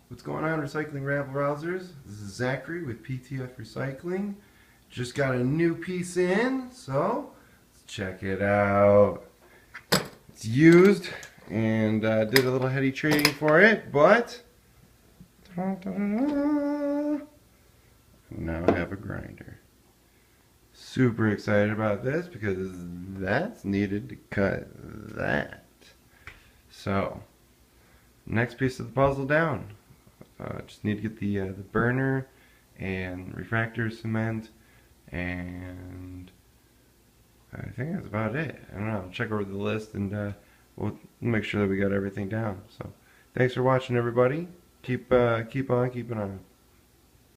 What's going on, recycling rabble rousers? This is Zachary with PTF Recycling. Just got a new piece in, so let's check it out. It's used, and did a little heady trading for it, but now I have a grinder. Super excited about this because that's needed to cut that. So, next piece of the puzzle down. Just need to get the burner and refractor cement, and I think that's about it. I don't know. I'll check over the list and we'll make sure that we got everything down. So, thanks for watching, everybody. Keep on keeping on.